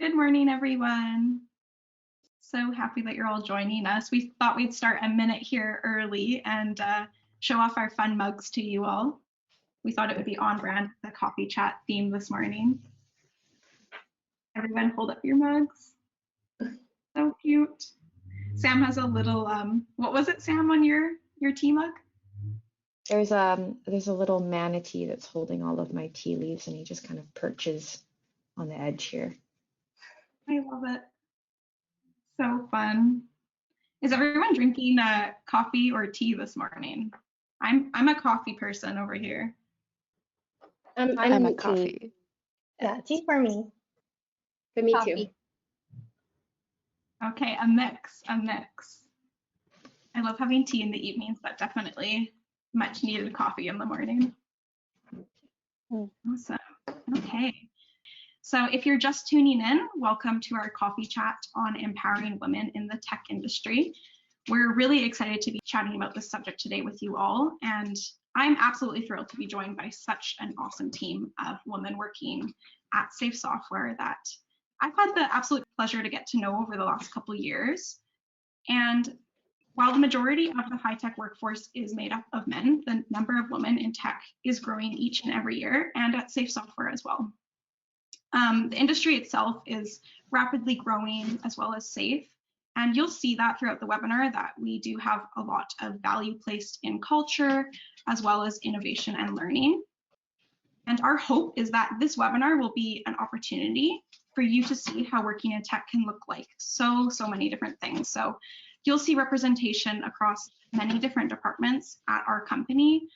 Good morning, everyone. So happy that you're all joining us. We thought we'd start a minute here early and show off our fun mugs to you all. We thought it would be on brand with the coffee chat theme this morning. Everyone hold up your mugs. So cute. Sam has a little, what was it, Sam, on your tea mug? There's a little manatee that's holding all of my tea leaves, and he just kind of perches on the edge here. I love it. So fun. Is everyone drinking coffee or tea this morning? I'm a coffee person over here. I'm a coffee. Yeah, tea for me. For me Coffee. too. Okay, a mix. I love having tea in the evenings, but definitely much needed coffee in the morning. Awesome. Okay. So if you're just tuning in, welcome to our coffee chat on empowering women in the tech industry. We're really excited to be chatting about this subject today with you all, and I'm absolutely thrilled to be joined by such an awesome team of women working at Safe Software that I've had the absolute pleasure to get to know over the last couple of years. And while the majority of the high-tech workforce is made up of men, the number of women in tech is growing each and every year, and at Safe Software as well. The industry itself is rapidly growing as well as safe, and you'll see that throughout the webinar that we do have a lot of value placed in culture as well as innovation and learning. And our hope is that this webinar will be an opportunity for you to see how working in tech can look like so many different things. So you'll see representation across many different departments at our company.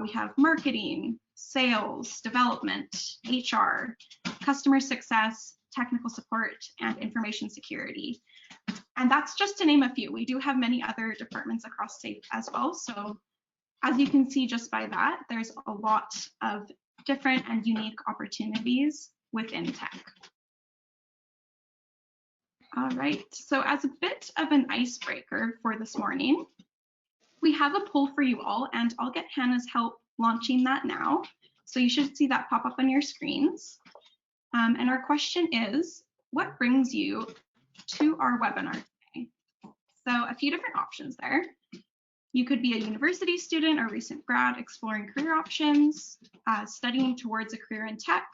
We have marketing, sales, development, HR, customer success, technical support, and information security. And that's just to name a few. We do have many other departments across SAFE as well. So as you can see just by that, there's a lot of different and unique opportunities within tech. All right, so as a bit of an icebreaker for this morning, we have a poll for you all, and I'll get Hannah's help launching that now. So you should see that pop up on your screens. And our question is, what brings you to our webinar today? So a few different options there. You could be a university student or recent grad exploring career options, studying towards a career in tech,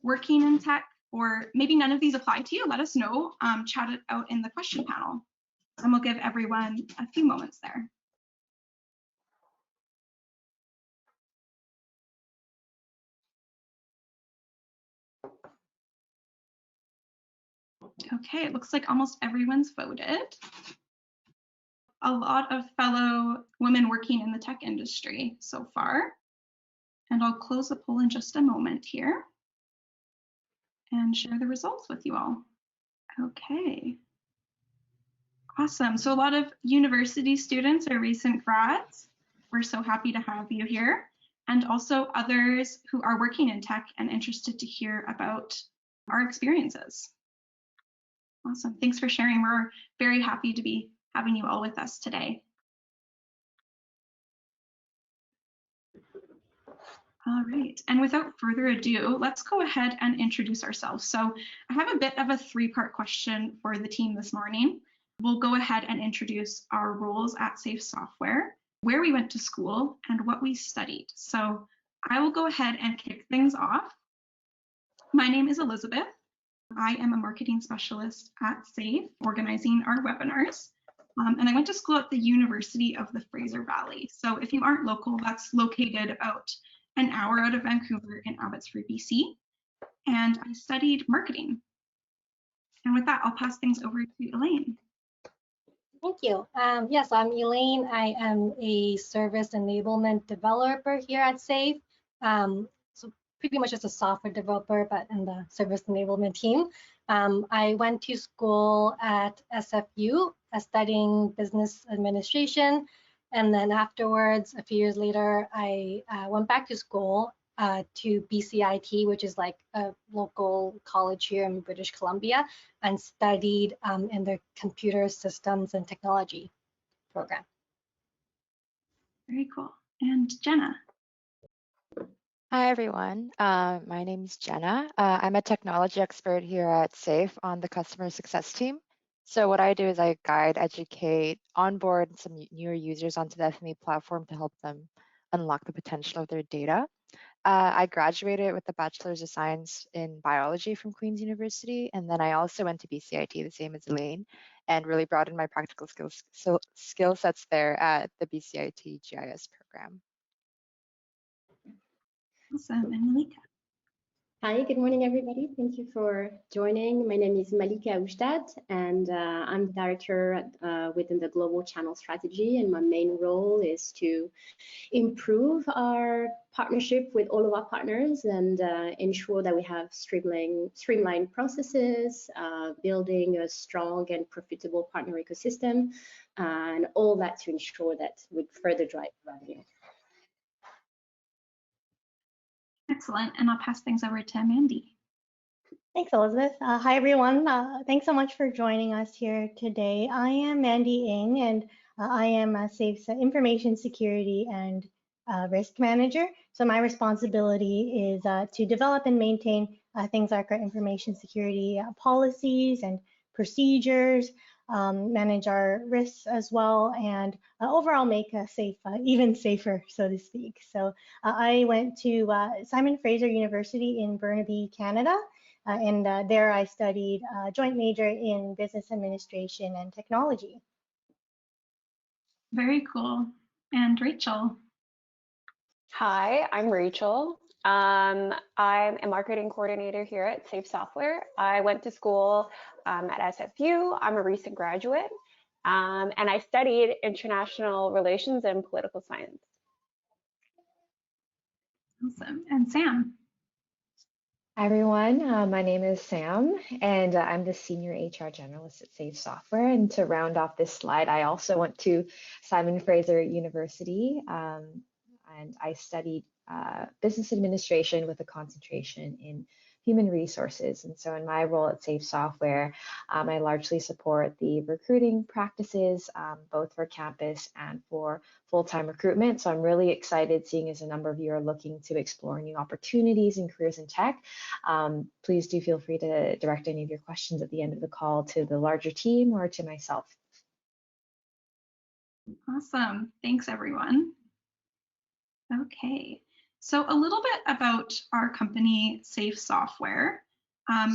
working in tech, or maybe none of these apply to you. Let us know, chat it out in the question panel, and we'll give everyone a few moments there. Okay, it looks like almost everyone's voted. A lot of fellow women working in the tech industry so far. And I'll close the poll in just a moment here and share the results with you all. Okay. Awesome. So a lot of university students or recent grads. We're so happy to have you here. And also others who are working in tech and interested to hear about our experiences. Awesome. Thanks for sharing. We're very happy to be having you all with us today. All right, and without further ado, let's go ahead and introduce ourselves. So I have a bit of a three-part question for the team this morning. We'll go ahead and introduce our roles at Safe Software, where we went to school, and what we studied. So I will go ahead and kick things off. My name is Elizabeth. I am a marketing specialist at SAFE, organizing our webinars. And I went to school at the University of the Fraser Valley. So if you aren't local, that's located about an hour out of Vancouver in Abbotsford, BC. And I studied marketing. And with that, I'll pass things over to Elaine. Thank you. Yes, I'm Elaine. I am a service enablement developer here at SAFE. So pretty much just a software developer, but in the service enablement team. I went to school at SFU studying business administration. And then afterwards, a few years later, I went back to school to BCIT, which is like a local college here in British Columbia, and studied in their computer systems and technology program. Very cool. And Jenna. Hi, everyone. My name is Jenna. I'm a technology expert here at SAFE on the customer success team. So what I do is I guide, educate, onboard some newer users onto the FME platform to help them unlock the potential of their data. I graduated with a Bachelor's of Science in Biology from Queen's University, and then I also went to BCIT, the same as Elaine, and really broadened my practical skill sets there at the BCIT GIS program. Awesome. And Malika. Hi, good morning, everybody. Thank you for joining. My name is Malika Oujdat, and I'm the director within the Global Channel Strategy, and my main role is to improve our partnership with all of our partners and ensure that we have streamlined processes, building a strong and profitable partner ecosystem, and all that to ensure that we further drive revenue. Excellent. And I'll pass things over to Mandy. Thanks, Elizabeth. Hi, everyone. Thanks so much for joining us here today. I am Mandy Ng, and I am SAFE's Information Security and Risk Manager. So my responsibility is to develop and maintain things like our information security policies and procedures, manage our risks as well, and overall make SAFE even safer, so to speak. So I went to Simon Fraser University in Burnaby, Canada. And there I studied a joint major in business administration and technology. Very cool. And Rachel. Hi, I'm Rachel. I'm a marketing coordinator here at Safe Software. I went to school at SFU. I'm a recent graduate, and I studied international relations and political science. Awesome. And Sam. Hi, everyone. My name is Sam, and I'm the Senior HR Generalist at Safe Software. And to round off this slide, I also went to Simon Fraser University, and I studied business administration with a concentration in human resources. And so in my role at Safe Software, I largely support the recruiting practices, both for campus and for full-time recruitment. So I'm really excited seeing as a number of you are looking to explore new opportunities and careers in tech. Please do feel free to direct any of your questions at the end of the call to the larger team or to myself. Awesome. Thanks, everyone. Okay. So a little bit about our company, Safe Software.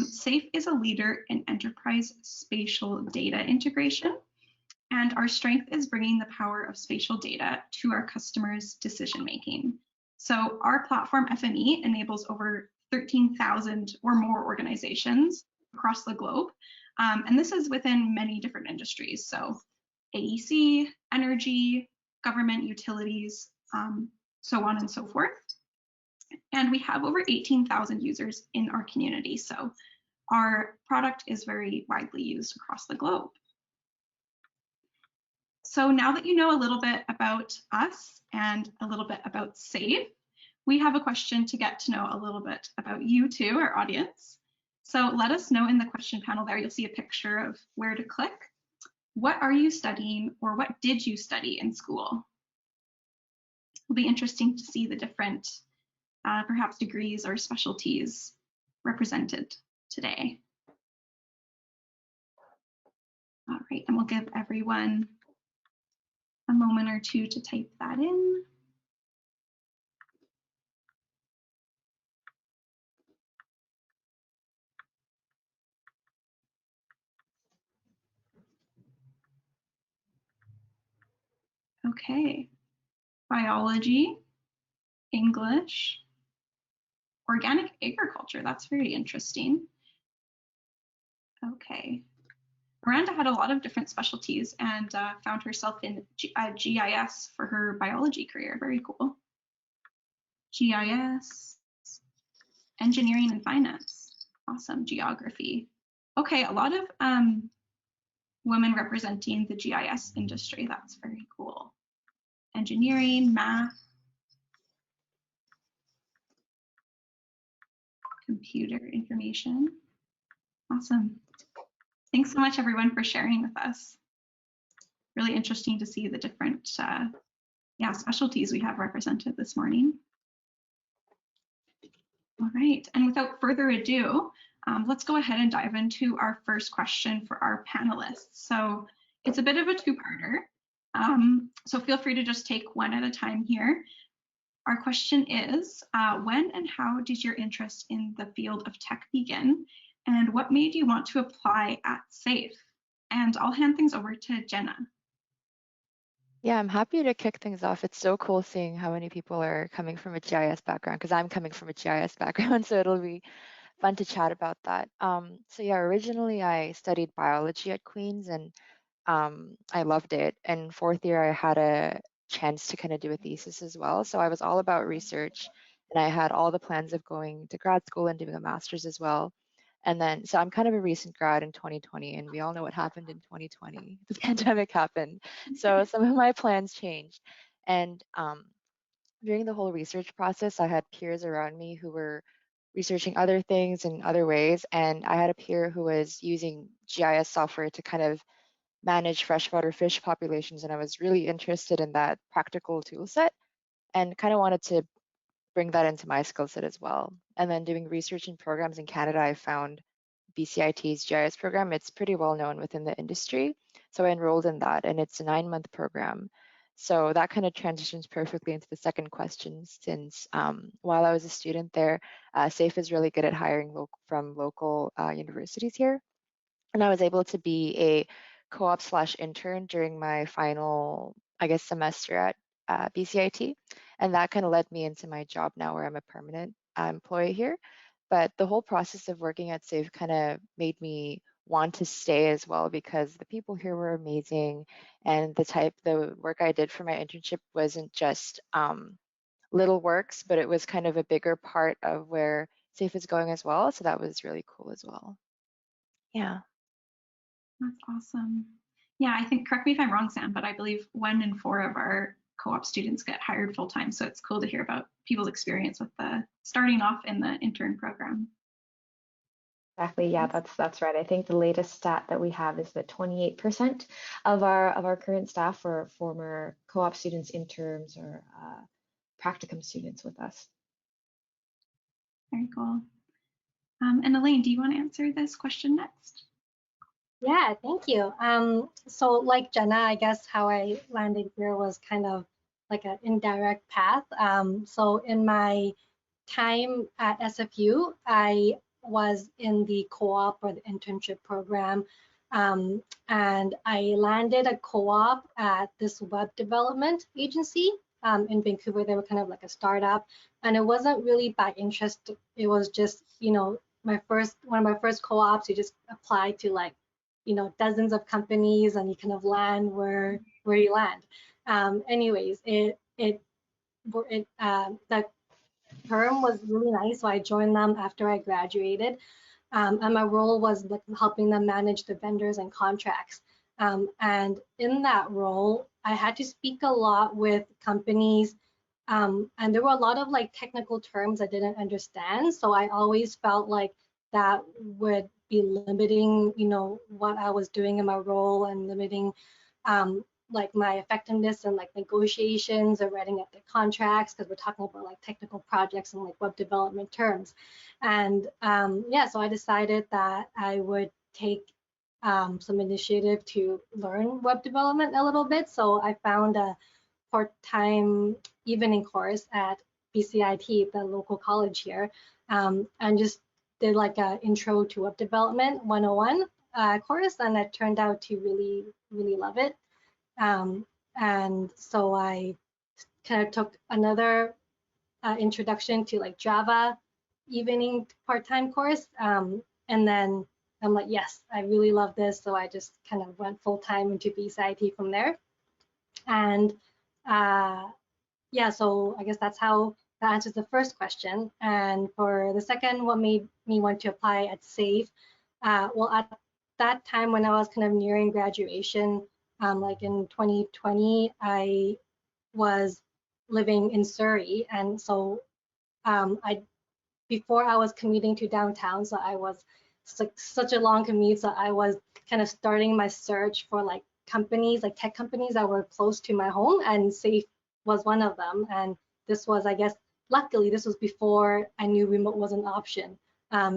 Safe is a leader in enterprise spatial data integration, and our strength is bringing the power of spatial data to our customers' decision-making. So our platform, FME, enables over 13,000 or more organizations across the globe, and this is within many different industries. So AEC, energy, government, utilities, so on and so forth. And we have over 18,000 users in our community. So our product is very widely used across the globe. So now that you know a little bit about us and a little bit about SAFE, we have a question to get to know a little bit about you too, our audience. So let us know in the question panel there. You'll see a picture of where to click. What are you studying, or what did you study in school? It'll be interesting to see the different perhaps degrees or specialties represented today. All right, and we'll give everyone a moment or two to type that in. Okay, biology, English, organic agriculture, that's very interesting. Okay, Miranda had a lot of different specialties and found herself in GIS for her biology career, very cool. GIS, engineering and finance, awesome, geography. Okay, a lot of women representing the GIS industry, that's very cool. Engineering, math, computer information. Awesome. Thanks so much, everyone, for sharing with us. Really interesting to see the different specialties we have represented this morning. All right, and without further ado, let's go ahead and dive into our first question for our panelists. So it's a bit of a two-parter, so feel free to just take one at a time here. Our question is, when and how did your interest in the field of tech begin, and what made you want to apply at SAFE? And I'll hand things over to Jenna. Yeah, I'm happy to kick things off. It's so cool seeing how many people are coming from a GIS background, because I'm coming from a GIS background, so it'll be fun to chat about that. So yeah, originally I studied biology at Queen's, and I loved it. And fourth year, I had a chance to kind of do a thesis as well. So I was all about research, and I had all the plans of going to grad school and doing a master's as well. And then, so I'm kind of a recent grad in 2020, and we all know what happened in 2020. The pandemic happened. So some of my plans changed. And during the whole research process, I had peers around me who were researching other things in other ways. And I had a peer who was using GIS software to kind of manage freshwater fish populations. And I was really interested in that practical tool set and kind of wanted to bring that into my skill set as well. And then doing research and programs in Canada, I found BCIT's GIS program. It's pretty well known within the industry. So I enrolled in that, and it's a 9-month program. So that kind of transitions perfectly into the second question, since while I was a student there, SAFE is really good at hiring from local universities here. And I was able to be a co-op slash intern during my final, I guess, semester at BCIT. And that kind of led me into my job now where I'm a permanent employee here. But the whole process of working at SAFE kind of made me want to stay as well, because the people here were amazing, and the work I did for my internship wasn't just little works, but it was kind of a bigger part of where SAFE is going as well. So that was really cool as well. Yeah. That's awesome. Yeah, I think, correct me if I'm wrong, Sam, but I believe 1 in 4 of our co-op students get hired full-time. So it's cool to hear about people's experience with the starting off in the intern program. Exactly. Yeah, that's right. I think the latest stat that we have is that 28% of our current staff are former co-op students, interns, or practicum students with us. Very cool. And Elaine, do you want to answer this question next? Yeah, thank you. So like Jenna, I guess how I landed here was kind of like an indirect path. So in my time at SFU, I was in the co-op or the internship program, and I landed a co-op at this web development agency in Vancouver. They were kind of like a startup, and it wasn't really by interest. It was just, you know, one of my first co-ops. You just apply to like, you know, dozens of companies, and you kind of land where you land. Anyways, the term was really nice, so I joined them after I graduated, and my role was like helping them manage the vendors and contracts. And in that role, I had to speak a lot with companies, and there were a lot of like technical terms I didn't understand. So I always felt like that would be limiting, you know, what I was doing in my role, and limiting like my effectiveness and like negotiations or writing up the contracts, because we're talking about like technical projects and like web development terms. And yeah, so I decided that I would take some initiative to learn web development a little bit. So I found a part-time evening course at BCIT, the local college here, and just did like a intro to web development 101 course, and it turned out to really love it. And so I kind of took another introduction to like Java evening part-time course. And then I'm like, yes, I really love this. So I just kind of went full-time into BCIT from there. And yeah, so I guess that's how that answers the first question. And for the second, what made me want to apply at SAFE? Well, at that time when I was kind of nearing graduation, like in 2020, I was living in Surrey, and so before I was commuting to downtown, so I was such a long commute, so I was kind of starting my search for like companies, like tech companies that were close to my home, and SAFE was one of them. And this was, I guess, luckily, this was before I knew remote was an option.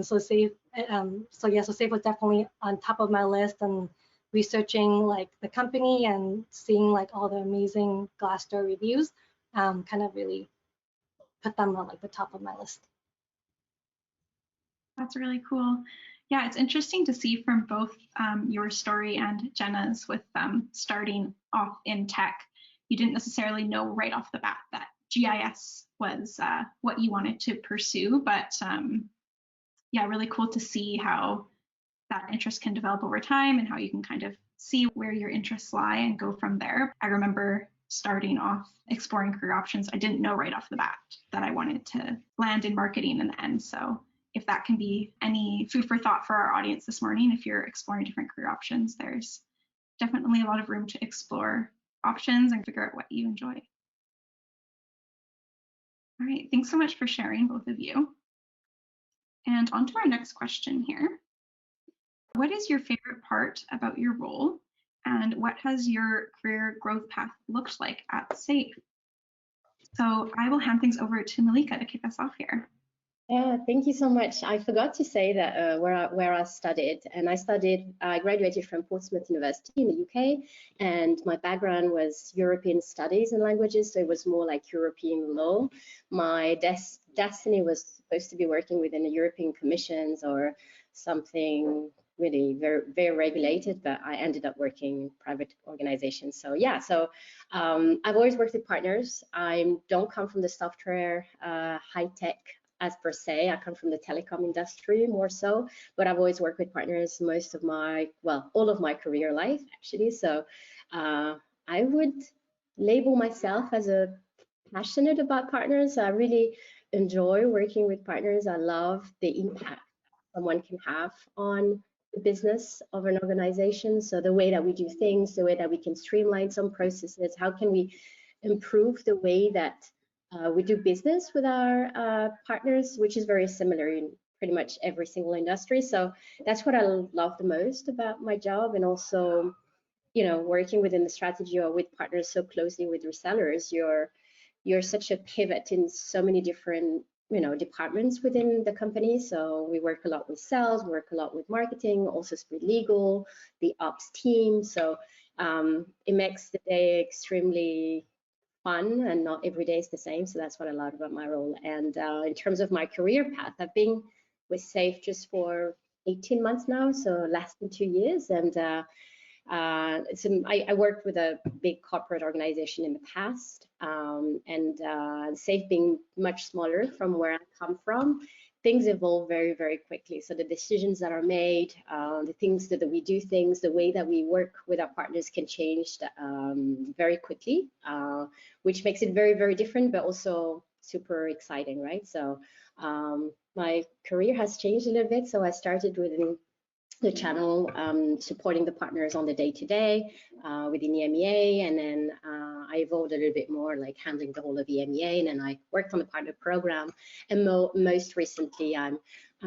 So Safe was definitely on top of my list, and researching like the company and seeing like all the amazing Glassdoor reviews kind of really put them on like the top of my list. That's really cool. Yeah, it's interesting to see from both your story and Jenna's with starting off in tech. You didn't necessarily know right off the bat that GIS was what you wanted to pursue, but yeah, really cool to see how that interest can develop over time and how you can kind of see where your interests lie and go from there. I remember starting off exploring career options. I didn't know right off the bat that I wanted to land in marketing in the end. So if that can be any food for thought for our audience this morning, if you're exploring different career options, there's definitely a lot of room to explore options and figure out what you enjoy. All right, thanks so much for sharing, both of you. And on to our next question here. What is your favorite part about your role, and what has your career growth path looked like at SAFE? So I will hand things over to Malika to kick us off here. Yeah, thank you so much. I forgot to say that where I studied, and I graduated from Portsmouth University in the UK, and my background was European studies and languages, so it was more like European law. My destiny was supposed to be working within the European commissions or something really very, very regulated, but I ended up working in private organizations. So yeah, I've always worked with partners. I don't come from the software high tech as per se. I come from the telecom industry more so, but I've always worked with partners most of all of my career life actually. So I would label myself as a passionate about partners. I really enjoy working with partners. I love the impact someone can have on the business of an organization. So the way that we do things, the way that we can streamline some processes, how can we improve the way that we do business with our partners, which is very similar in pretty much every single industry. So that's what I love the most about my job, and also, working within the strategy or with partners so closely with resellers. You're such a pivot in so many different departments within the company. So we work a lot with sales, we work a lot with marketing, also with legal, the ops team. So it makes the day extremely fun, and not every day is the same. So that's what I love about my role. And in terms of my career path, I've been with SAFE just for 18 months now, so less than 2 years. And I worked with a big corporate organization in the past, and SAFE being much smaller from where I come from, things evolve very, very quickly. So the decisions that are made, the things that we do things, the way that we work with our partners can change very quickly, which makes it very, very different, but also super exciting, right? So my career has changed a little bit. So I started within the channel, supporting the partners on the day-to-day within EMEA, and then I evolved a little bit more, like handling the whole of EMEA, and then I worked on the partner program, and most recently I'm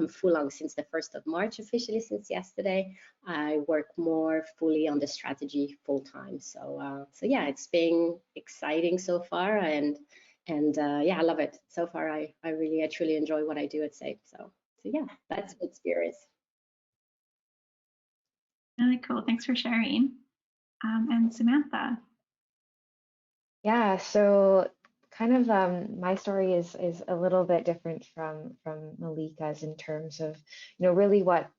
full on since the 1st of March, officially since yesterday. I work more fully on the strategy full time. So yeah, it's been exciting so far, and yeah, I love it so far. I truly enjoy what I do at SAFE. So yeah, that's the experience. Really cool. Thanks for sharing. And Samantha. Yeah, so kind of my story is a little bit different from Malika's in terms of, really what,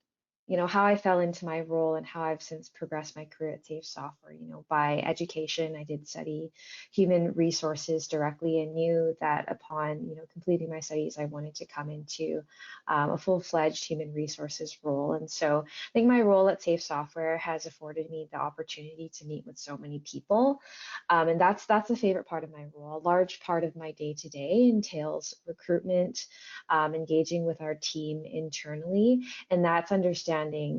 how I fell into my role and how I've since progressed my career at Safe Software. By education, I did study human resources directly and knew that upon, completing my studies, I wanted to come into a full-fledged human resources role. And so I think my role at Safe Software has afforded me the opportunity to meet with so many people. And that's the favorite part of my role. A large part of my day-to-day entails recruitment, engaging with our team internally, and that's understanding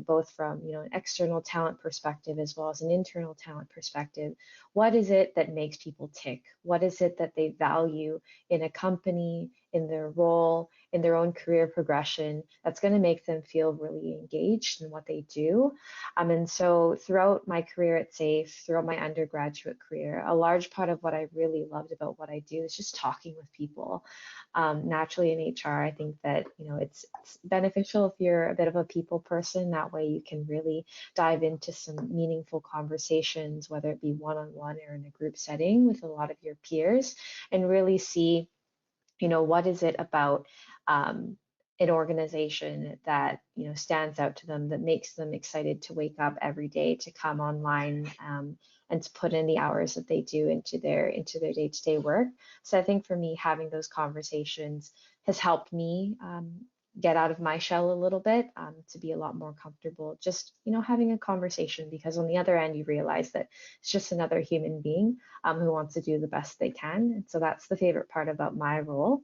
both from an external talent perspective as well as an internal talent perspective. What is it that makes people tick? What is it that they value in a company, in their role, in their own career progression, that's going to make them feel really engaged in what they do. And so throughout my career at SAFE, throughout my undergraduate career, a large part of what I really loved about what I do is just talking with people. Naturally in HR, I think that, it's beneficial if you're a bit of a people person. That way you can really dive into some meaningful conversations, whether it be one-on-one or in a group setting with a lot of your peers, and really see, what is it about an organization that stands out to them, that makes them excited to wake up every day, to come online, and to put in the hours that they do into their day-to-day work. So I think for me, having those conversations has helped me get out of my shell a little bit, to be a lot more comfortable just having a conversation, because on the other end you realize that it's just another human being who wants to do the best they can. And so that's the favorite part about my role.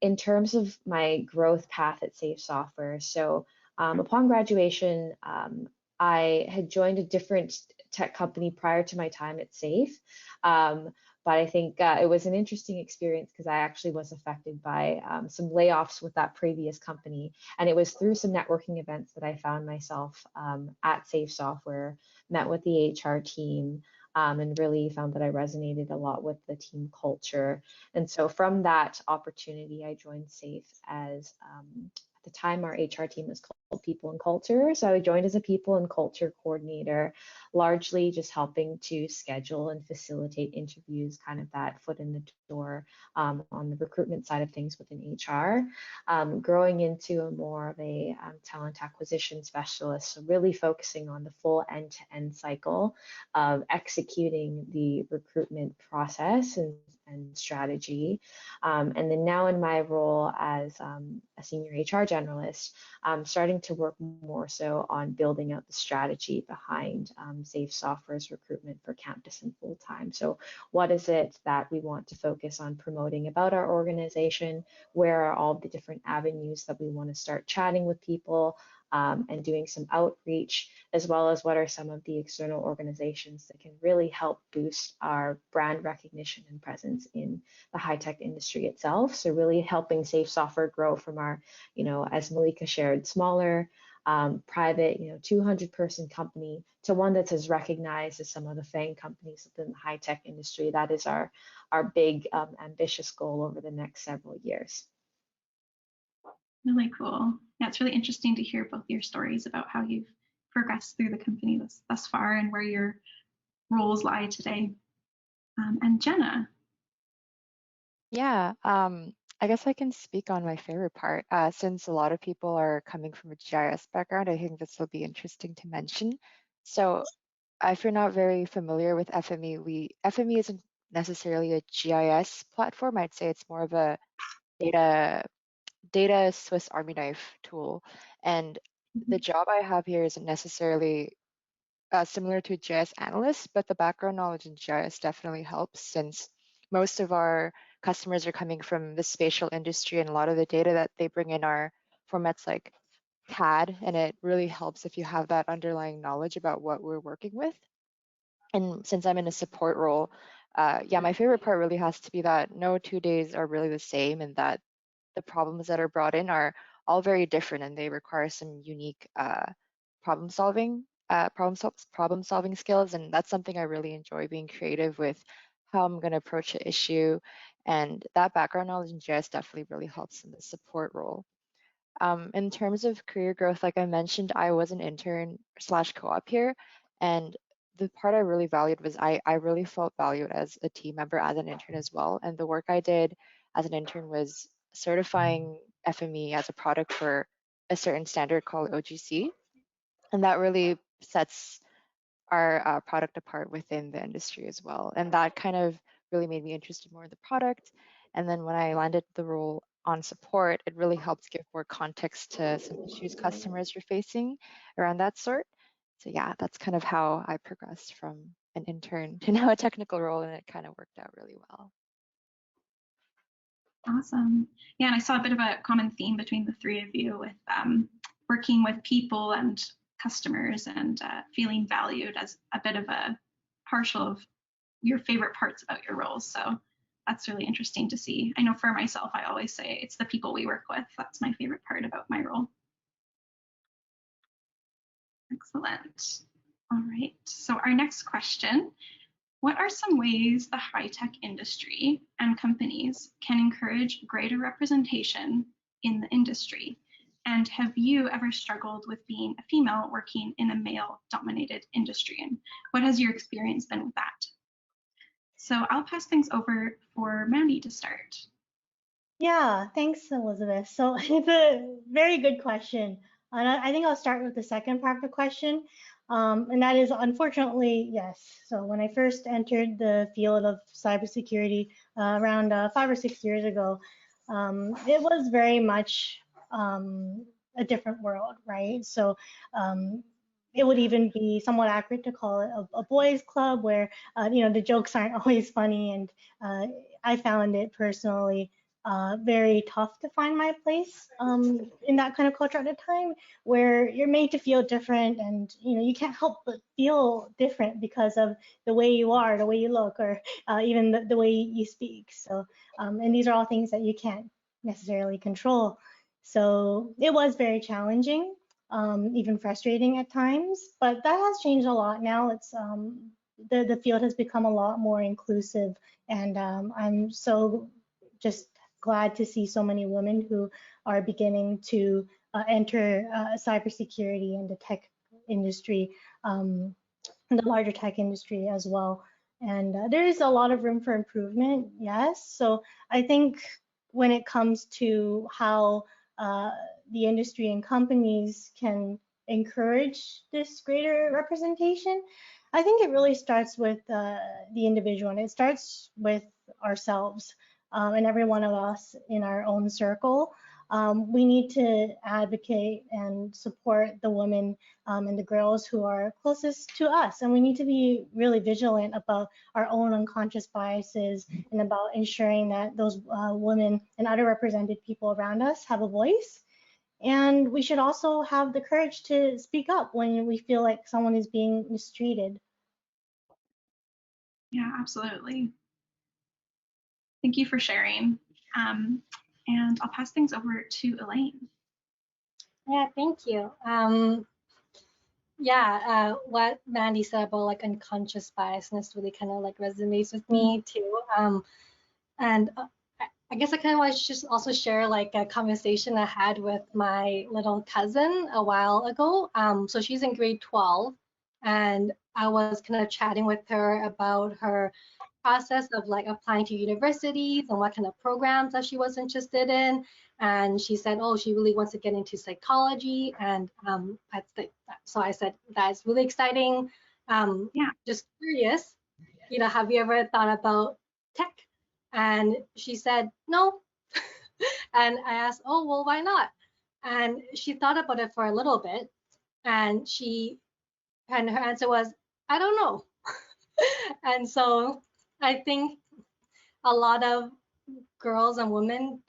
In terms of my growth path at Safe Software, so upon graduation, I had joined a different tech company prior to my time at Safe. But I think it was an interesting experience because I actually was affected by some layoffs with that previous company. And it was through some networking events that I found myself at Safe Software, met with the HR team, and really found that I resonated a lot with the team culture. And so from that opportunity, I joined Safe as, at the time, our HR team was called People and Culture. So I joined as a People and Culture coordinator, largely just helping to schedule and facilitate interviews, kind of that foot in the door on the recruitment side of things within HR, growing into a more of a talent acquisition specialist. So really focusing on the full end-to-end cycle of executing the recruitment process and strategy. And then now in my role as a senior HR generalist, I'm starting to work more so on building out the strategy behind Safe Software's recruitment for campus and full-time. So what is it that we want to focus on promoting about our organization? Where are all the different avenues that we want to start chatting with people and doing some outreach, as well as what are some of the external organizations that can really help boost our brand recognition and presence in the high-tech industry itself. So really helping Safe Software grow from our, as Malika shared, smaller, private, 200-person company to one that's as recognized as some of the FANG companies within the high-tech industry. That is our big, ambitious goal over the next several years. Really cool. Yeah, it's really interesting to hear both your stories about how you've progressed through the company thus far and where your roles lie today. And Jenna. Yeah, I guess I can speak on my favorite part. Since a lot of people are coming from a GIS background, I think this will be interesting to mention. So if you're not very familiar with FME, FME isn't necessarily a GIS platform. I'd say it's more of a data Swiss Army knife tool. And the job I have here isn't necessarily similar to a GIS analyst, but the background knowledge in GIS definitely helps, since most of our customers are coming from the spatial industry, and a lot of the data that they bring in are formats like CAD, and it really helps if you have that underlying knowledge about what we're working with. And since I'm in a support role, yeah, my favorite part really has to be that no 2 days are really the same, and that the problems that are brought in are all very different, and they require some unique problem solving skills. And that's something I really enjoy, being creative with how I'm going to approach an issue. And that background knowledge in JS definitely really helps in the support role. In terms of career growth, like I mentioned, I was an intern slash co-op here. And the part I really valued was I really felt valued as a team member, as an intern as well. And the work I did as an intern was certifying FME as a product for a certain standard called OGC. And that really sets our product apart within the industry as well. And that kind of really made me interested more in the product. And then when I landed the role on support, it really helped give more context to some issues customers were facing around that sort. So yeah, that's kind of how I progressed from an intern to now a technical role, and it kind of worked out really well. Awesome. Yeah, and I saw a bit of a common theme between the three of you with working with people and customers and feeling valued as a bit of a partial of your favorite parts about your roles. So that's really interesting to see. I know for myself, I always say it's the people we work with. That's my favorite part about my role. Excellent. All right, so our next question, what are some ways the high-tech industry and companies can encourage greater representation in the industry? And have you ever struggled with being a female working in a male-dominated industry? And what has your experience been with that? So I'll pass things over for Mandy to start. Yeah, thanks, Elizabeth. So it's a very good question. And I think I'll start with the second part of the question. And that is, unfortunately, yes. So when I first entered the field of cybersecurity around 5 or 6 years ago, it was very much a different world, right? So it would even be somewhat accurate to call it a boys' club where, the jokes aren't always funny. And I found it personally very tough to find my place in that kind of culture at a time where you're made to feel different, and you can't help but feel different because of the way you are, the way you look, or even the way you speak. So and these are all things that you can't necessarily control. So it was very challenging, even frustrating at times, but that has changed a lot now. It's the field has become a lot more inclusive, and I'm so just glad to see so many women who are beginning to enter cybersecurity and the tech industry, the larger tech industry as well. And there is a lot of room for improvement, yes. So I think when it comes to how the industry and companies can encourage this greater representation, I think it really starts with the individual, and it starts with ourselves. And every one of us in our own circle. We need to advocate and support the women and the girls who are closest to us. And we need to be really vigilant about our own unconscious biases and about ensuring that those women and underrepresented people around us have a voice. And we should also have the courage to speak up when we feel like someone is being mistreated. Yeah, absolutely. Thank you for sharing. And I'll pass things over to Elaine. Yeah, thank you. What Mandy said about like unconscious biasness really kind of like resonates with me too. And I guess I kind of want to just also share like a conversation I had with my little cousin a while ago. So she's in grade 12, and I was kind of chatting with her about her process of like applying to universities and what kind of programs that she was interested in. And she said, oh, she really wants to get into psychology. And so I said, that's really exciting. Just curious, have you ever thought about tech? And she said, no. And I asked, oh, well, why not? And she thought about it for a little bit, and her answer was, I don't know. And so I think a lot of girls and women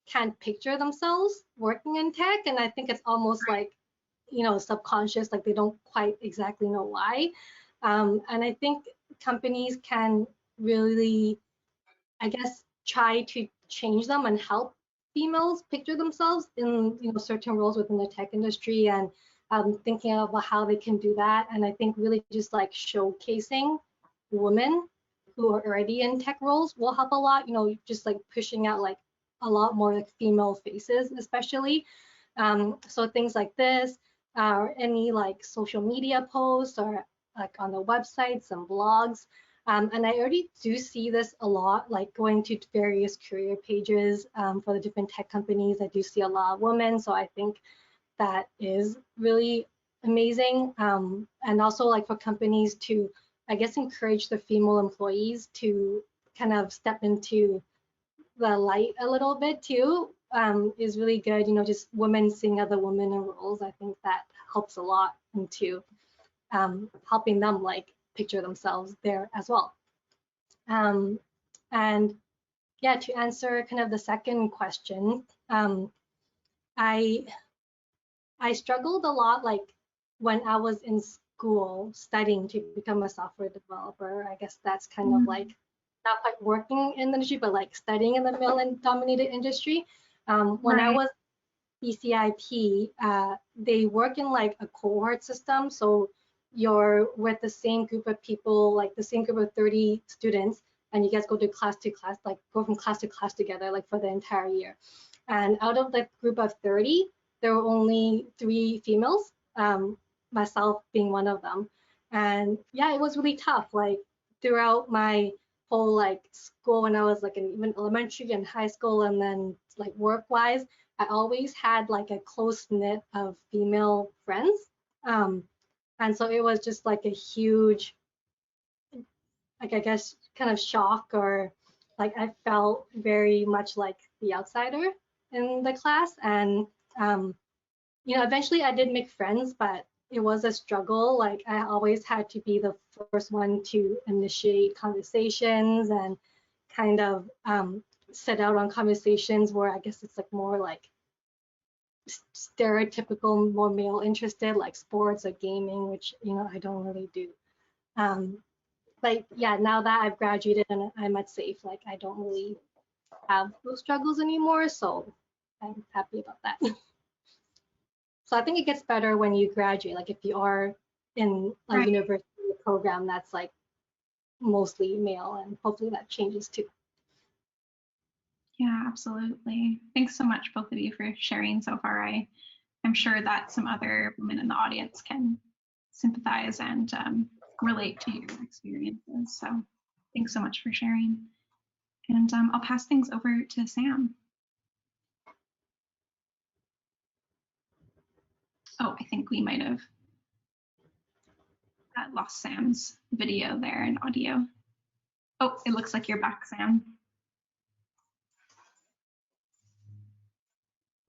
can't picture themselves working in tech. And I think it's almost like, subconscious, like they don't quite exactly know why. And I think companies can really, I guess, try to change them and help females picture themselves in certain roles within the tech industry, and thinking about how they can do that. And I think really just like showcasing women who are already in tech roles will help a lot. Just like pushing out like a lot more like female faces, especially. So things like this, or any like social media posts, or like on the websites and blogs. And I already do see this a lot, like going to various career pages for the different tech companies. I do see a lot of women, so I think that is really amazing. And also like for companies to, I guess, encourage the female employees to kind of step into the light a little bit too, is really good. Just women seeing other women in roles, I think that helps a lot into helping them like picture themselves there as well. And yeah, to answer kind of the second question, I struggled a lot like when I was in school studying to become a software developer. I guess that's kind of like not quite working in the industry, but like studying in the male-dominated industry. When I Right. was BCIP, they work in like a cohort system. So you're with the same group of people, like the same group of 30 students, and you guys go to class, like go from class to class together, like for the entire year. And out of the group of 30, there were only 3 females, myself being one of them. And yeah, it was really tough. Like throughout my whole like school, when I was like in even elementary and high school, and then like work-wise, I always had like a close knit of female friends. And so it was just like a huge, like I guess, kind of shock, or like I felt very much like the outsider in the class. And eventually I did make friends, but it was a struggle. Like I always had to be the first one to initiate conversations and kind of set out on conversations where I guess it's like more like stereotypical, more male interested, like sports or gaming, which I don't really do. But yeah, now that I've graduated and I'm at SAFE, like I don't really have those struggles anymore, so I'm happy about that. So I think it gets better when you graduate, like if you are in a Right. university program that's like mostly male, and hopefully that changes too. Yeah, absolutely. Thanks so much, both of you, for sharing so far. I'm sure that some other women in the audience can sympathize and relate to your experiences. So thanks so much for sharing. And I'll pass things over to Sam. Oh, I think we might have lost Sam's video there and audio. Oh, it looks like you're back, Sam.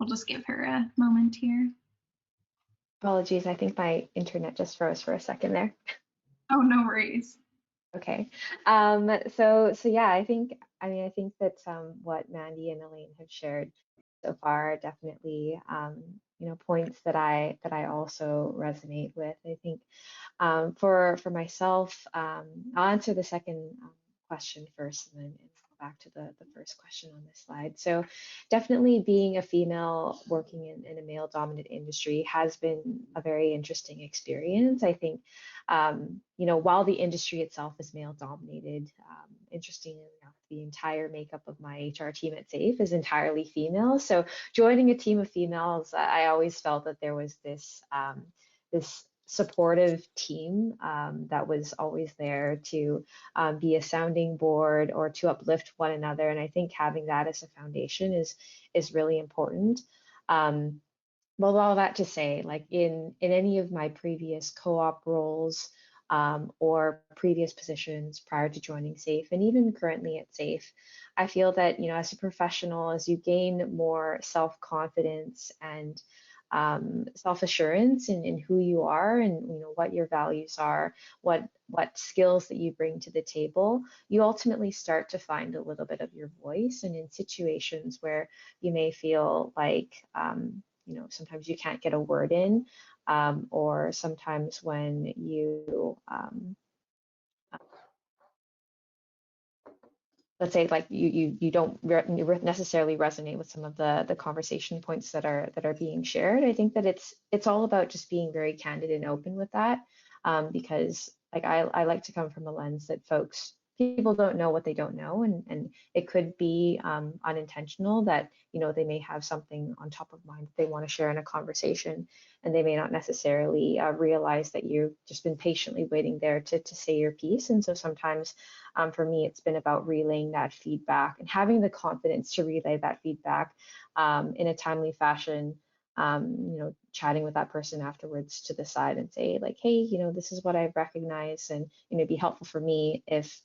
We'll just give her a moment here. Apologies, I think my internet just froze for a second there. Oh, no worries. Okay. So yeah, I think that what Mandy and Elaine have shared so far are definitely points that I also resonate with. I think for myself, I'll answer the second question first, and then go back to the first question on this slide. So definitely being a female working in a male-dominant industry has been a very interesting experience. I think, while the industry itself is male-dominated, interestingly enough, the entire makeup of my HR team at SAFE is entirely female. So joining a team of females, I always felt that there was this supportive team that was always there to be a sounding board or to uplift one another. And I think having that as a foundation is really important. Well, all that to say, like in any of my previous co-op roles or previous positions prior to joining SAFE, and even currently at SAFE, I feel that as a professional, as you gain more self-confidence and self-assurance in who you are and what your values are, what skills that you bring to the table, you ultimately start to find a little bit of your voice. And in situations where you may feel like sometimes you can't get a word in, or sometimes when you let's say like you don't necessarily resonate with some of the conversation points that are being shared. I think that it's all about just being very candid and open with that, because like I like to come from a lens that people don't know what they don't know, and it could be unintentional that they may have something on top of mind that they want to share in a conversation, and they may not necessarily realize that you've just been patiently waiting there to say your piece. And so sometimes for me, it's been about relaying that feedback and having the confidence to relay that feedback in a timely fashion. Chatting with that person afterwards to the side and say like, hey, this is what I've recognized, and it'd be helpful for me if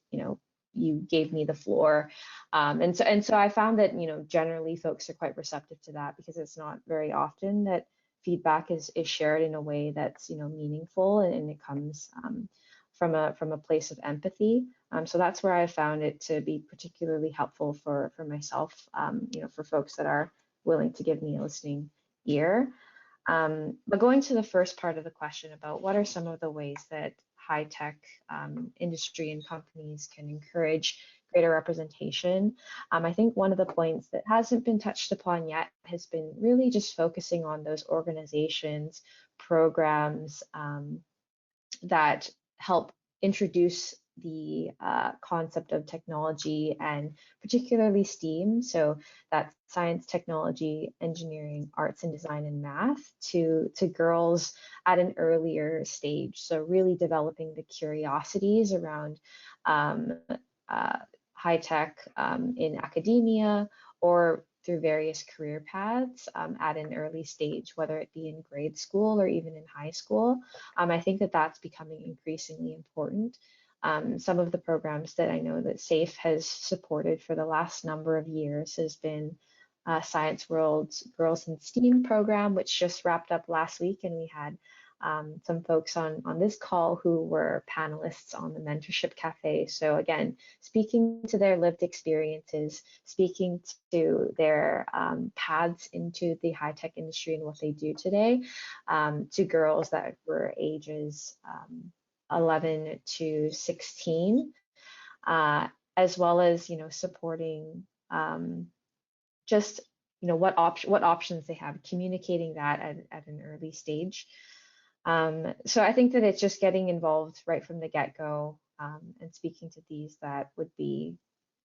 you gave me the floor. And so I found that generally folks are quite receptive to that, because it's not very often that feedback is shared in a way that's meaningful, and it comes from a place of empathy. So that's where I found it to be particularly helpful for myself, for folks that are willing to give me a listening ear. But going to the first part of the question about what are some of the ways that high tech industry and companies can encourage greater representation. I think one of the points that hasn't been touched upon yet has been really just focusing on those organizations, programs that help introduce the concept of technology and particularly STEAM, so that's science, technology, engineering, arts and design, and math to girls at an earlier stage. So really developing the curiosities around high tech in academia or through various career paths at an early stage, whether it be in grade school or even in high school. I think that that's becoming increasingly important. Some of the programs that I know that SAFE has supported for the last number of years has been Science World's Girls in STEAM program, which just wrapped up last week, and we had some folks on this call who were panelists on the Mentorship Cafe. So again, speaking to their lived experiences, speaking to their paths into the high-tech industry and what they do today, to girls that were ages 11 to 16, as well as, you know, supporting just, you know, what options they have, communicating that at an early stage. So I think that it's just getting involved right from the get-go and speaking to these that would be,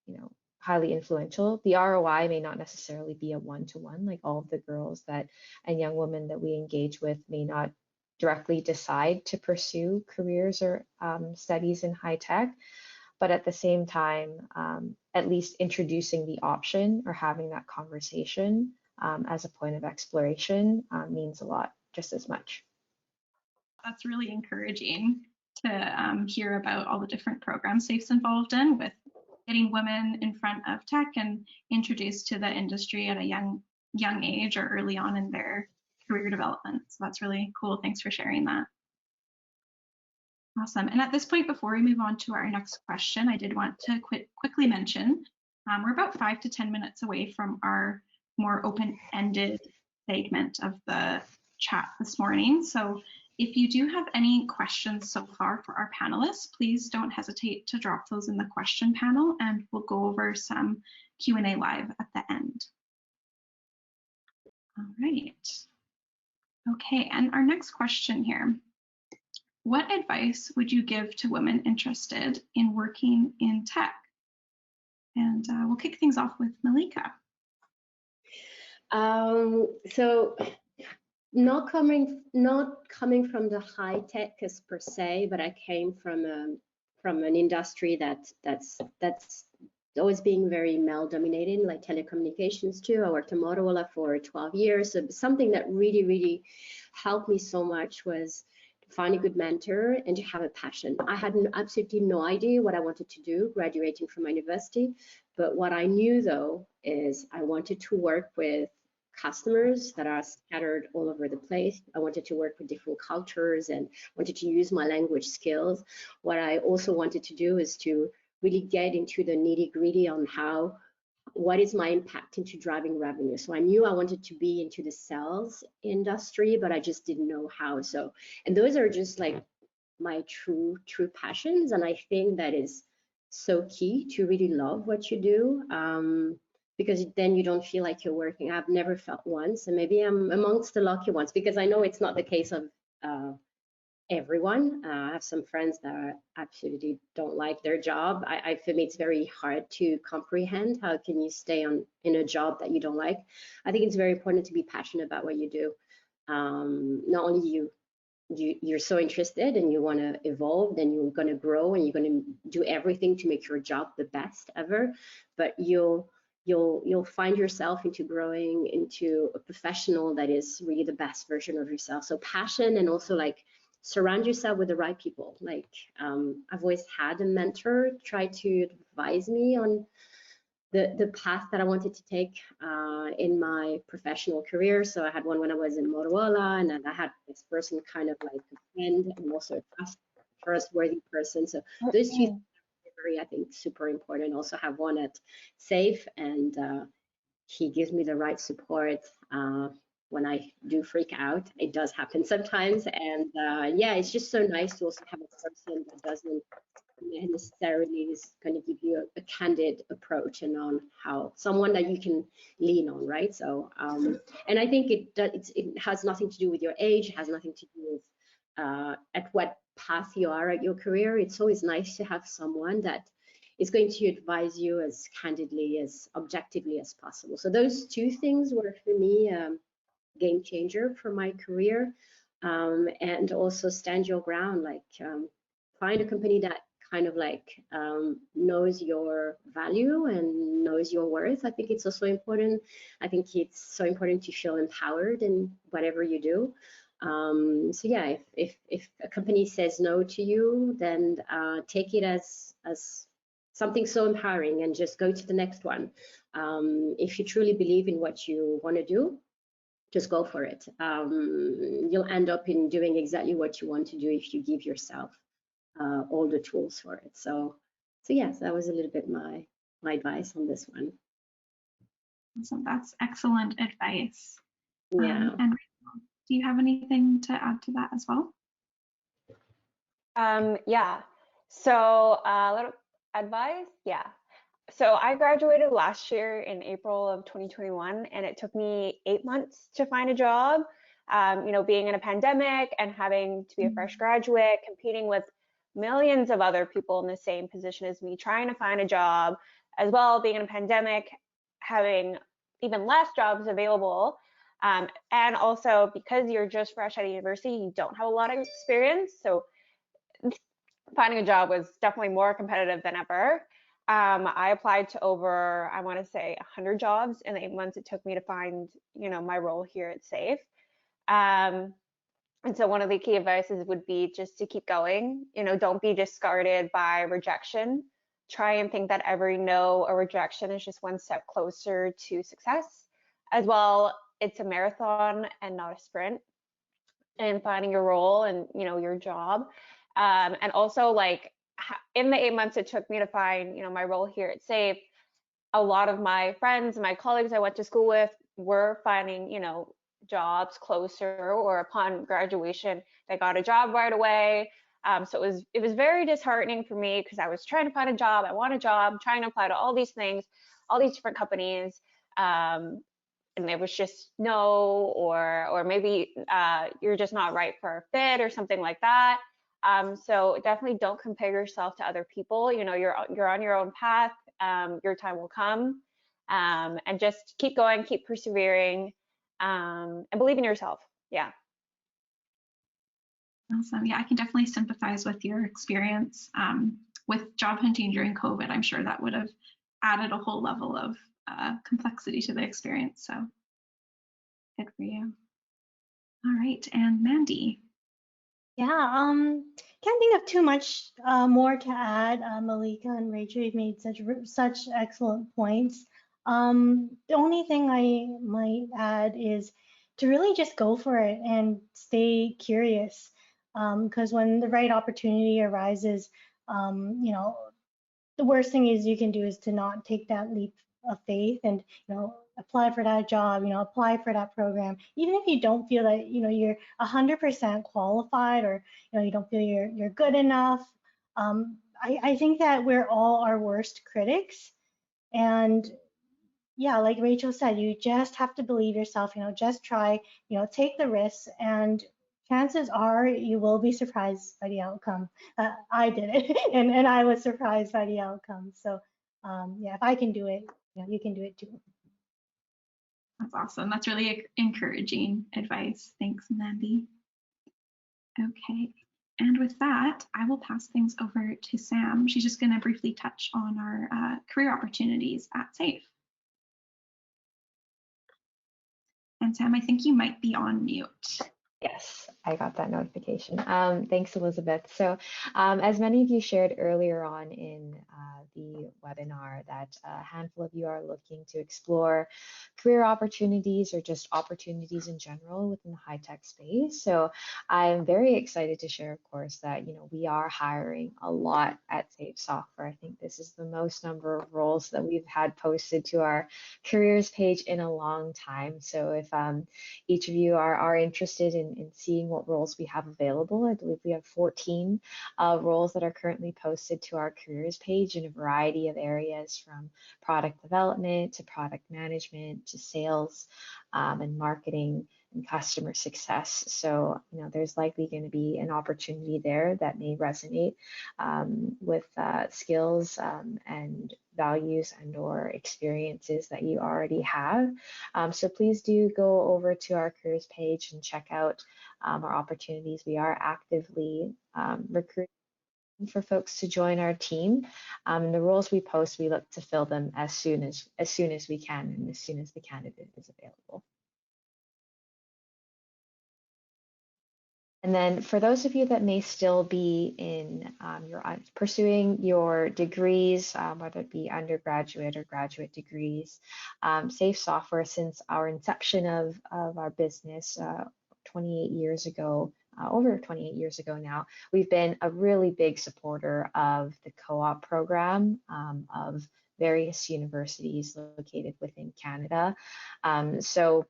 you know, highly influential. The ROI may not necessarily be a one-to-one, like all of the girls that and young women that we engage with may not directly decide to pursue careers or studies in high tech, but at the same time, at least introducing the option or having that conversation as a point of exploration means a lot, just as much. That's really encouraging to hear about all the different programs SAFE's involved in with getting women in front of tech and introduced to the industry at a young age or early on in their career development. So that's really cool. Thanks for sharing that. Awesome. And at this point, before we move on to our next question, I did want to quickly mention we're about 5 to 10 minutes away from our more open-ended segment of the chat this morning. So if you do have any questions so far for our panelists, please don't hesitate to drop those in the question panel and we'll go over some Q&A live at the end. All right. Okay, and our next question here. What advice would you give to women interested in working in tech? And we'll kick things off with Malika. So not coming from the high tech as per se, but I came from an industry that's always being very male dominated, like telecommunications too. I worked at Motorola for 12 years. So something that really helped me so much was to find a good mentor and to have a passion. I had absolutely no idea what I wanted to do graduating from my university, but what I knew though is I wanted to work with customers that are scattered all over the place. I wanted to work with different cultures and wanted to use my language skills. What I also wanted to do is to really get into the nitty-gritty on what is my impact into driving revenue. So I knew I wanted to be into the sales industry, but I just didn't know how. So, and those are just like my true passions. And I think that is so key to really love what you do. Because then you don't feel like you're working. I've never felt once, and maybe I'm amongst the lucky ones, because I know it's not the case of everyone. I have some friends that absolutely don't like their job. For me, it's very hard to comprehend how can you stay in a job that you don't like. I think it's very important to be passionate about what you do. Not only you're so interested and you want to evolve, and you're going to grow, and you're going to do everything to make your job the best ever, but you'll find yourself into growing into a professional that is really the best version of yourself. So passion, and also like surround yourself with the right people. Like I've always had a mentor try to advise me on the path that I wanted to take in my professional career. So I had one when I was in Motorola, and then I had this person kind of like a friend and also a trustworthy person. So those two I think super important. Also have one at SAFE, and he gives me the right support when I do freak out. It does happen sometimes, and yeah, it's just so nice to also have a person that doesn't necessarily is going to give you a candid approach and on how someone that you can lean on, right? So, and I think it has nothing to do with your age, it has nothing to do with at what path you are at your career. It's always nice to have someone that is going to advise you as candidly, as objectively as possible. So those two things were for me game changer for my career. And also stand your ground, like find a company that kind of like knows your value and knows your worth. I think it's also important. I think it's so important to feel empowered in whatever you do. So yeah, if a company says no to you, then take it as something so empowering and just go to the next one. If you truly believe in what you want to do, just go for it. You'll end up in doing exactly what you want to do if you give yourself all the tools for it. So yes, that was a little bit my advice on this one. So that's excellent advice. Yeah. And do you have anything to add to that as well? Yeah. So a little advice. Yeah. So I graduated last year in April of 2021, and it took me 8 months to find a job. You know, being in a pandemic and having to be a fresh graduate, competing with millions of other people in the same position as me, trying to find a job, as well being in a pandemic, having even less jobs available. And also because you're just fresh out of university, you don't have a lot of experience. So finding a job was definitely more competitive than ever. I applied to over, I want to say 100 jobs in the 8 months it took me to find, you know, my role here at SAFE. And so one of the key advices would be just to keep going. You know, don't be discarded by rejection. Try and think that every no or rejection is just one step closer to success. As well, it's a marathon and not a sprint. And finding your role and, you know, your job. And also, like, in the 8 months it took me to find, you know, my role here at SAFE, a lot of my friends, my colleagues I went to school with were finding, you know, jobs closer, or upon graduation, they got a job right away. So it was very disheartening for me because I was trying to find a job. I want a job, trying to apply to all these things, all these different companies. And it was just no, or maybe you're just not right for a fit or something like that. So definitely don't compare yourself to other people. You know, you're on your own path. Your time will come, and just keep going, keep persevering, and believe in yourself. Yeah. Awesome. Yeah, I can definitely sympathize with your experience with job hunting during COVID. I'm sure that would have added a whole level of complexity to the experience. So good for you. All right, and Mandy. Yeah, can't think of too much more to add. Malika and Rachel, you've made such excellent points. The only thing I might add is to really just go for it and stay curious. Because when the right opportunity arises, you know, the worst thing is you can do is to not take that leap of faith and, you know, apply for that job, you know, apply for that program, even if you don't feel that, you know, you're 100% qualified, or, you know, you don't feel you're good enough. I think that we're all our worst critics. And yeah, like Rachel said, you just have to believe yourself, you know, just try, you know, take the risks, and chances are you will be surprised by the outcome. I did it, and I was surprised by the outcome. So yeah, if I can do it, you know, you can do it too. That's awesome. That's really encouraging advice. Thanks, Mandy. Okay, and with that, I will pass things over to Sam. She's just going to briefly touch on our career opportunities at SAFE. And Sam, I think you might be on mute. Yes, I got that notification. Thanks, Elizabeth. So, as many of you shared earlier on in the webinar, that a handful of you are looking to explore career opportunities or just opportunities in general within the high-tech space. So, I'm very excited to share, of course, that we are hiring a lot at Safe Software. I think this is the most number of roles that we've had posted to our careers page in a long time. So, if each of you are interested in and seeing what roles we have available. I believe we have 14 roles that are currently posted to our careers page in a variety of areas, from product development to product management to sales and marketing and customer success. So, there's likely going to be an opportunity there that may resonate with skills and values and/or experiences that you already have. So please do go over to our careers page and check out our opportunities. We are actively recruiting for folks to join our team. The roles we post, we look to fill them as soon as we can and as soon as the candidate is available. And then for those of you that may still be in pursuing your degrees, whether it be undergraduate or graduate degrees, Safe Software, since our inception of our business 28 years ago, over 28 years ago now, we've been a really big supporter of the co-op program of various universities located within Canada. So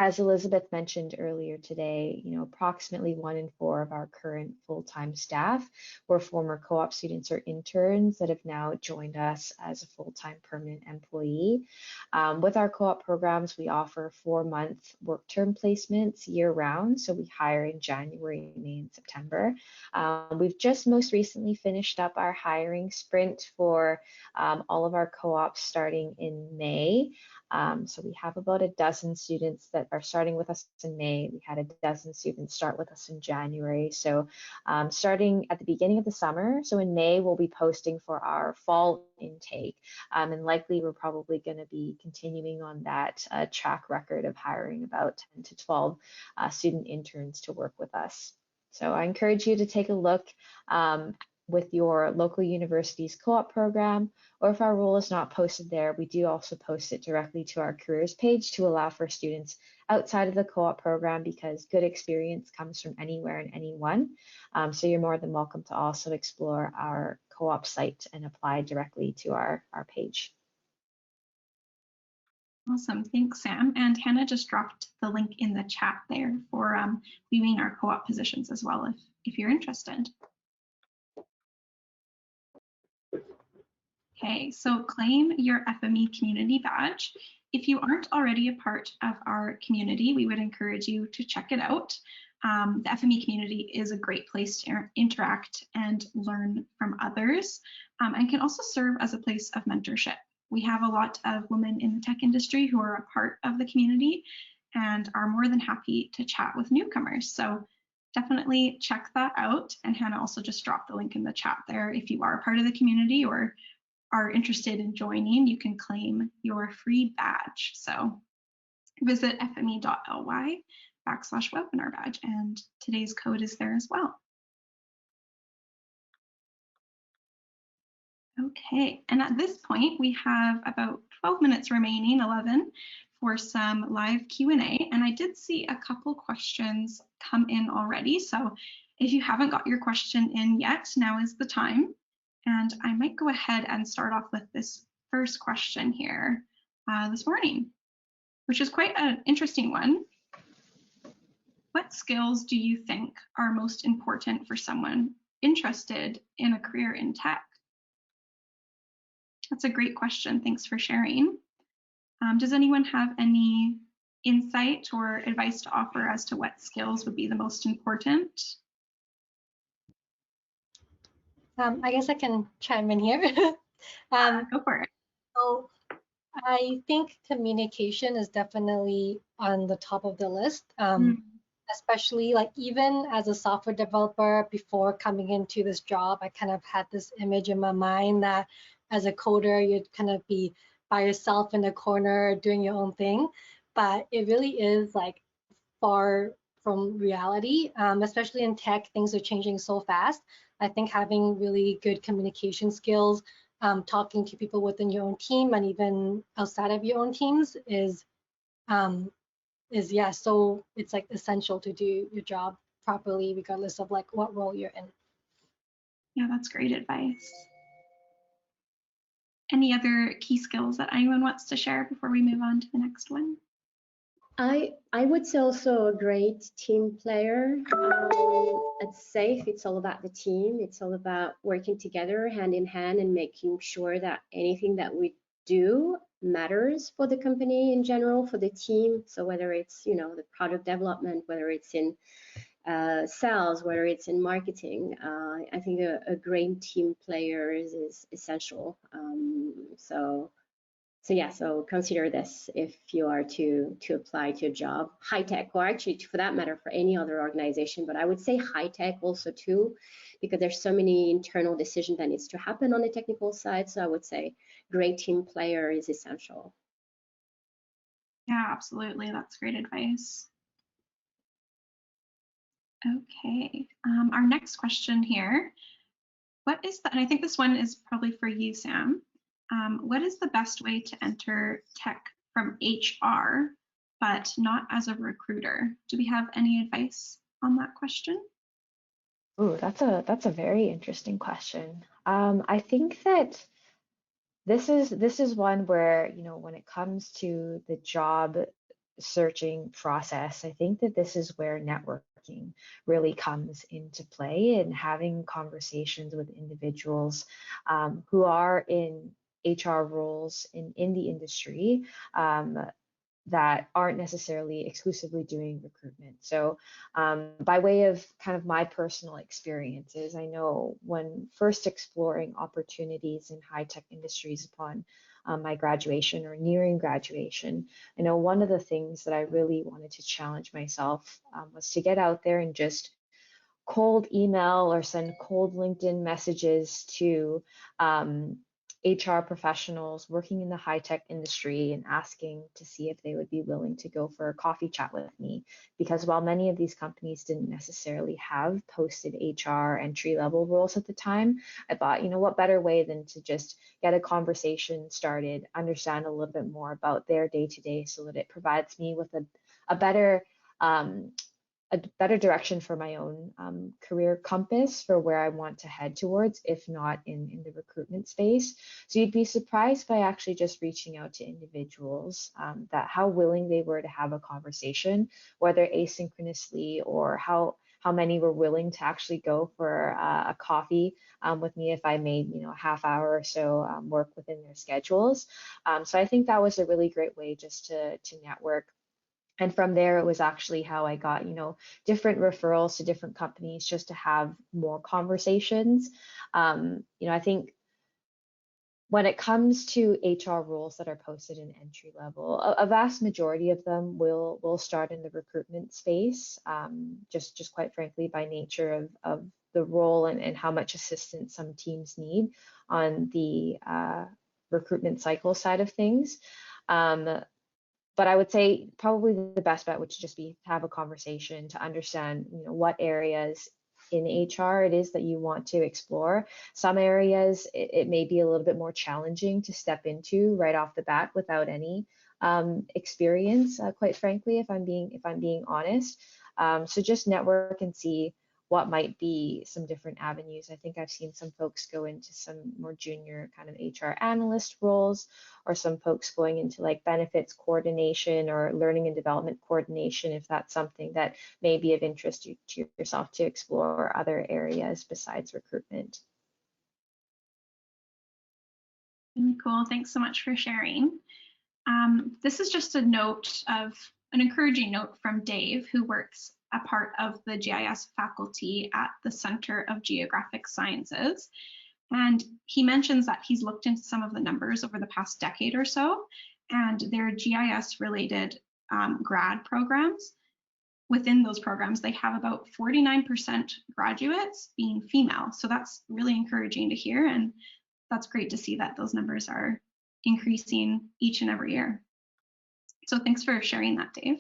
as Elizabeth mentioned earlier today, approximately 1 in 4 of our current full-time staff were former co-op students or interns that have now joined us as a full-time permanent employee. With our co-op programs, we offer 4-month work term placements year-round, so we hire in January, May, and September. We've just most recently finished up our hiring sprint for all of our co-ops starting in May. So we have about a dozen students that are starting with us in May. We had a dozen students start with us in January. So starting at the beginning of the summer, so in May, we'll be posting for our fall intake. And likely we're probably going to be continuing on that track record of hiring about 10 to 12 student interns to work with us. So I encourage you to take a look with your local university's co-op program, or if our role is not posted there, we do also post it directly to our careers page to allow for students outside of the co-op program, because good experience comes from anywhere and anyone. So you're more than welcome to also explore our co-op site and apply directly to our page. Awesome, thanks, Sam. And Hannah just dropped the link in the chat there for viewing our co-op positions as well, if you're interested. Okay, so claim your FME community badge. If you aren't already a part of our community, we would encourage you to check it out. The FME community is a great place to interact and learn from others, and can also serve as a place of mentorship. We have a lot of women in the tech industry who are a part of the community and are more than happy to chat with newcomers. So definitely check that out. And Hannah also just dropped the link in the chat there. If you are a part of the community or are interested in joining, you can claim your free badge. So visit fme.ly/webinar badge, and today's code is there as well. Okay, and at this point, we have about 12 minutes remaining, 11, for some live Q&A. And I did see a couple questions come in already. So if you haven't got your question in yet, now is the time. And I might go ahead and start off with this first question here this morning, which is quite an interesting one. What skills do you think are most important for someone interested in a career in tech? That's a great question. Thanks for sharing. Does anyone have any insight or advice to offer as to what skills would be the most important? I guess I can chime in here. Go for it. So I think communication is definitely on the top of the list, especially like even as a software developer before coming into this job, I kind of had this image in my mind that as a coder, you'd kind of be by yourself in the corner doing your own thing. But it really is like far from reality, especially in tech, things are changing so fast. I think having really good communication skills, talking to people within your own team and even outside of your own teams is yeah, so it's like essential to do your job properly, regardless of like what role you're in. Yeah, that's great advice. Any other key skills that anyone wants to share before we move on to the next one? I would say also a great team player. At SAFE, it's all about the team. It's all about working together hand in hand and making sure that anything that we do matters for the company in general, for the team. So whether it's, you know, the product development, whether it's in sales, whether it's in marketing, I think a great team player is essential. So yeah, so consider this if you are to apply to a job, high tech, or actually for that matter for any other organization. But I would say high tech also too, because there's so many internal decisions that needs to happen on the technical side. So I would say great team player is essential. Yeah, absolutely. That's great advice. Okay, our next question here. What is the, and I think this one is probably for you, Sam. What is the best way to enter tech from HR, but not as a recruiter? Do we have any advice on that question? Ooh, that's a very interesting question. I think that this is one where, you know, when it comes to the job searching process, I think that this is where networking really comes into play, and having conversations with individuals who are in HR roles in the industry, that aren't necessarily exclusively doing recruitment. So by way of kind of my personal experiences, I know when first exploring opportunities in high tech industries upon my graduation or nearing graduation, I know one of the things that I really wanted to challenge myself was to get out there and just cold email or send cold LinkedIn messages to HR professionals working in the high tech industry and asking to see if they would be willing to go for a coffee chat with me. Because while many of these companies didn't necessarily have posted HR entry level roles at the time, I thought, you know, what better way than to just get a conversation started, understand a little bit more about their day to day, so that it provides me with a better a better direction for my own career compass for where I want to head towards, if not in the recruitment space. So you'd be surprised by actually just reaching out to individuals that how willing they were to have a conversation, whether asynchronously, or how many were willing to actually go for a coffee with me if I made, you know, a half hour or so work within their schedules. So I think that was a really great way just to network. And from there, it was actually how I got, you know, different referrals to different companies just to have more conversations. You know, I think when it comes to HR roles that are posted in entry level, a vast majority of them will start in the recruitment space, just quite frankly by nature of the role and how much assistance some teams need on the recruitment cycle side of things. But I would say probably the best bet would just be to have a conversation to understand, you know, what areas in HR it is that you want to explore. Some areas it may be a little bit more challenging to step into right off the bat without any experience, quite frankly, if I'm being honest. So just network and see what might be some different avenues. I think I've seen some folks go into some more junior kind of HR analyst roles, or some folks going into like benefits coordination or learning and development coordination, if that's something that may be of interest to yourself to explore other areas besides recruitment. Really cool. Thanks so much for sharing. This is just a note of an encouraging note from Dave, who works a part of the GIS faculty at the Center of Geographic Sciences. And he mentions that he's looked into some of the numbers over the past decade or so, and their GIS related grad programs. Within those programs, they have about 49% graduates being female. So that's really encouraging to hear. And that's great to see that those numbers are increasing each and every year. So thanks for sharing that, Dave.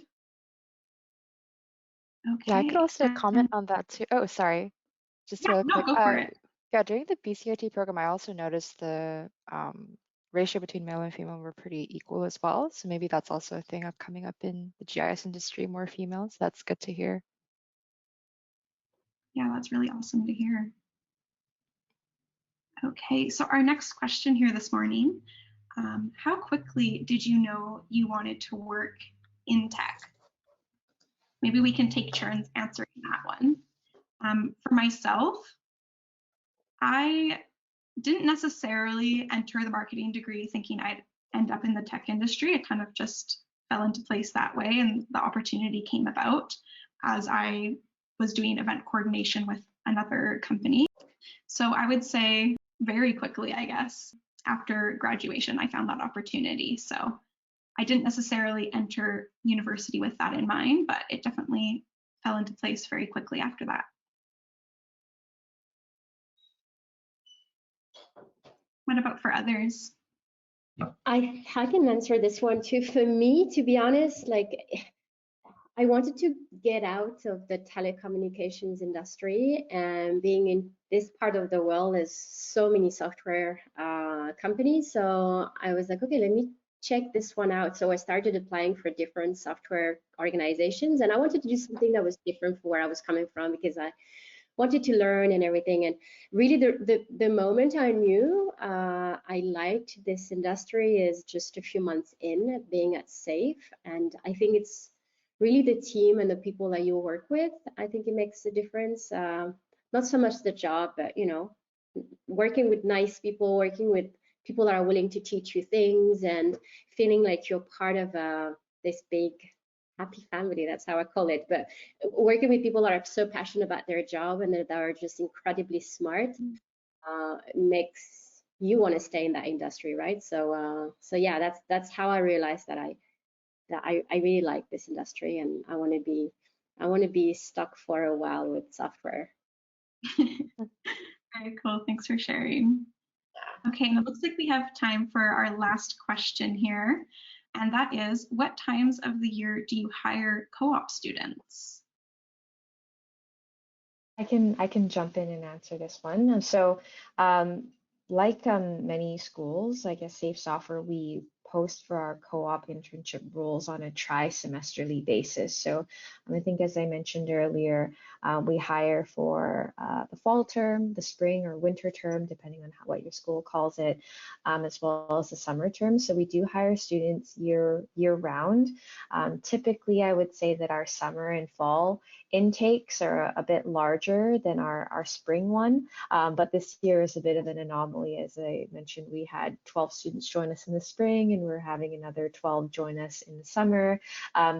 Okay. Yeah, I could also comment on that too. Oh, sorry. Just Yeah, really no, quick. go for it. Yeah, during the BCIT program, I also noticed the ratio between male and female were pretty equal as well. So maybe that's also a thing of coming up in the GIS industry, more females. That's good to hear. Yeah, that's really awesome to hear. Okay, so our next question here this morning, how quickly did you know you wanted to work in tech? Maybe we can take turns answering that one. For myself, I didn't necessarily enter the marketing degree thinking I'd end up in the tech industry. It kind of just fell into place that way, and the opportunity came about as I was doing event coordination with another company. So I would say very quickly, I guess, after graduation, I found that opportunity. So I didn't necessarily enter university with that in mind, but it definitely fell into place very quickly after that. What about for others? I can answer this one too. For me, to be honest, like I wanted to get out of the telecommunications industry, and being in this part of the world is so many software companies. So I was like, okay, let me check this one out. So I started applying for different software organizations, and I wanted to do something that was different from where I was coming from, because I wanted to learn and everything. And really the moment I knew I liked this industry is just a few months in being at SAFE. And I think it's really the team and the people that you work with. I think it makes a difference. Not so much the job, but working with nice people, working with people that are willing to teach you things, and feeling like you're part of this big happy family. That's how I call it. But working with people that are so passionate about their job and that are just incredibly smart makes you want to stay in that industry, right? So yeah, that's how I realized that I really like this industry, and I want to be stuck for a while with software. Very cool. Thanks for sharing. Okay, and it looks like we have time for our last question here. And that is, what times of the year do you hire co-op students? I can jump in and answer this one. So, like many schools, I guess Safe Software, we post for our co-op internship roles on a tri-semesterly basis. So I think, as I mentioned earlier, we hire for the fall term, the spring or winter term, depending on what your school calls it, as well as the summer term. So we do hire students year round. Typically, I would say that our summer and fall intakes are a bit larger than our spring one, but this year is a bit of an anomaly. As I mentioned, we had 12 students join us in the spring, and we're having another 12 join us in the summer.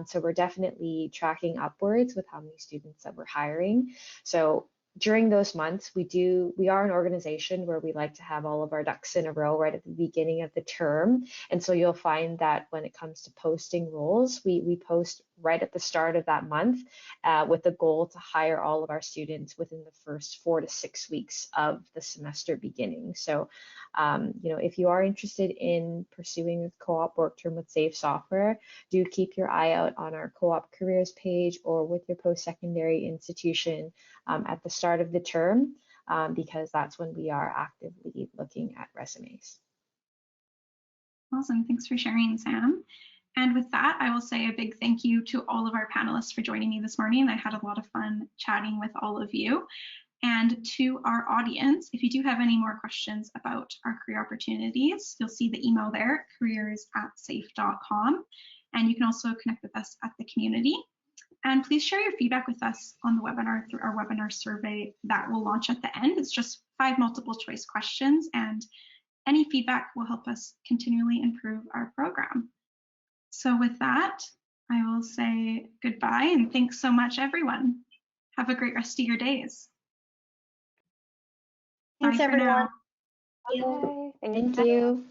So we're definitely tracking upwards with how many students that we're hiring. So during those months, we are an organization where we like to have all of our ducks in a row right at the beginning of the term. And so you'll find that when it comes to posting roles, we post right at the start of that month with the goal to hire all of our students within the first 4 to 6 weeks of the semester beginning. So, if you are interested in pursuing a co-op work term with Safe Software, do keep your eye out on our co-op careers page or with your post-secondary institution at the start of the term, because that's when we are actively looking at resumes. Awesome. Thanks for sharing, Sam. And with that, I will say a big thank you to all of our panelists for joining me this morning. I had a lot of fun chatting with all of you. And to our audience, if you do have any more questions about our career opportunities, you'll see the email there, careers@safe.com. And you can also connect with us at the community. And please share your feedback with us on the webinar through our webinar survey that will launch at the end. It's just 5 multiple choice questions, and any feedback will help us continually improve our program. So with that, I will say goodbye and thanks so much, everyone. Have a great rest of your days. Thanks, Bye for everyone. now. Bye. Thank you.